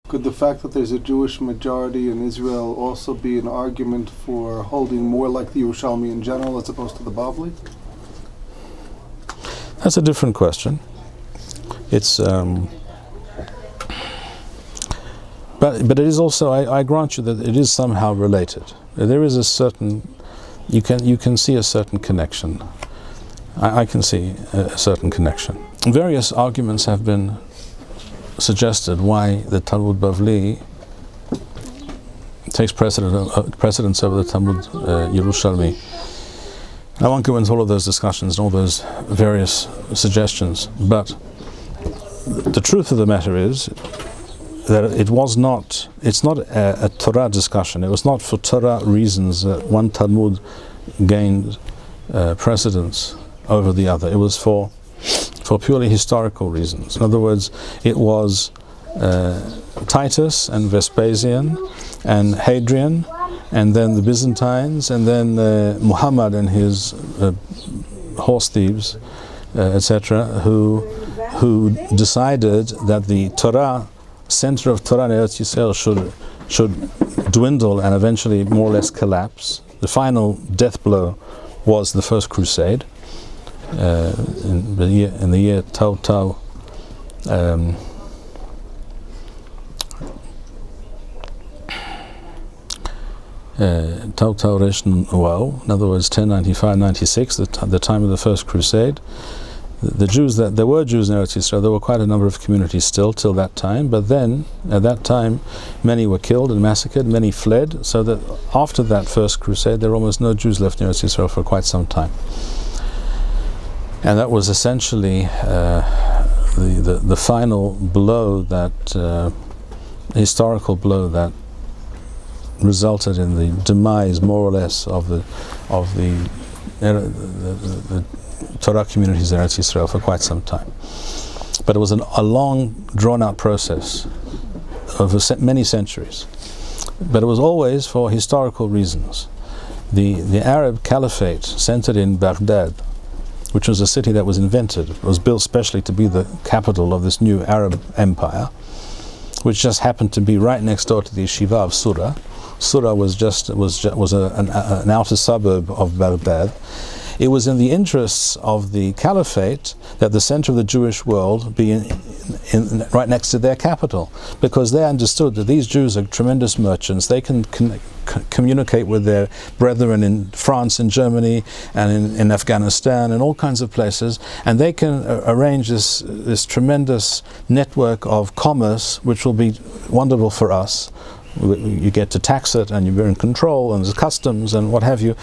Could the fact that there's a Jewish majority in Israel also be an argument for holding more like the Yerushalmi in general as opposed to the Bavli? That's a different question. It's but it is also, I grant you that it is somehow related. There is a certain, you can see a certain connection. I can see a certain connection. Various arguments have been suggested why the Talmud Bavli takes precedence over the Talmud Yerushalmi. I won't go into all of those discussions and all those various suggestions, but the truth of the matter is that it's not a Torah discussion. It was not for Torah reasons that one Talmud gained precedence over the other. It was for purely historical reasons. In other words, it was Titus and Vespasian and Hadrian, and then the Byzantines, and then Muhammad and his horse thieves, etc., who decided that the Torah, center of Torah in Eretz Yisrael, should dwindle and eventually more or less collapse. The final death blow was the First Crusade in the year Tau Tau. Tau Tau Resh Wow, in other words 1095-96, the time of the First Crusade. The Jews, there were Jews in Eretz Yisrael, there were quite a number of communities still till that time, but then at that time many were killed and massacred, many fled, so that after that First Crusade there were almost no Jews left in Eretz Yisrael for quite some time. And that was essentially the final blow, that historical blow that resulted in the demise, more or less, of the Torah communities in Eretz Yisrael for quite some time. But it was a long, drawn-out process over many centuries. But it was always for historical reasons. The Arab Caliphate centered in Baghdad, which was a city that was invented. It was built specially to be the capital of this new Arab empire, which just happened to be right next door to the yeshiva of Surah. Surah was an outer suburb of Baghdad. It was in the interests of the caliphate that the center of the Jewish world be right next to their capital, because they understood that these Jews are tremendous merchants. They can communicate with their brethren in France and Germany and in Afghanistan and all kinds of places, and they can arrange this tremendous network of commerce, which will be wonderful for us. You get to tax it, and you're in control, and there's customs and what have you.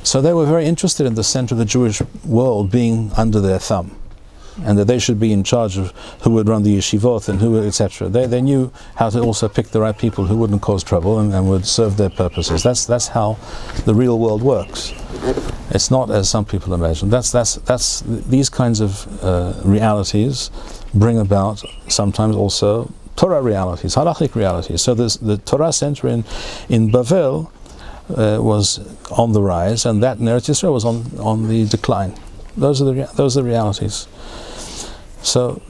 So they were very interested in the center of the Jewish world being under their thumb, and that they should be in charge of who would run the yeshivot and who, etc. They knew how to also pick the right people who wouldn't cause trouble and would serve their purposes. That's how the real world works. It's not as some people imagine. That's these kinds of realities bring about sometimes also Torah realities, halachic realities. So the Torah center in Bavel was on the rise, and that in Eretz Yisrael was on the decline. Those are the realities. So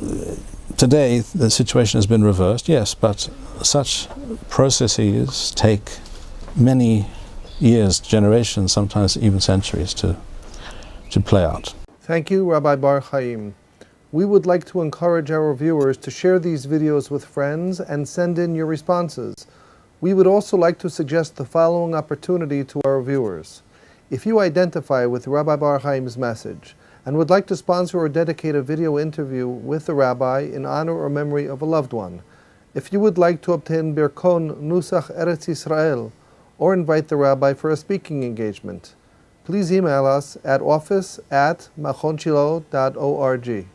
today the situation has been reversed, yes, but such processes take many years, generations, sometimes even centuries to play out. Thank you, Rabbi Bar-Hayim. We would like to encourage our viewers to share these videos with friends and send in your responses. We would also like to suggest the following opportunity to our viewers. If you identify with Rabbi Bar-Hayim's message and would like to sponsor or dedicate a video interview with the rabbi in honor or memory of a loved one, if you would like to obtain Birkon Nusach Eretz Yisrael or invite the rabbi for a speaking engagement, please email us at office@machonshilo.org.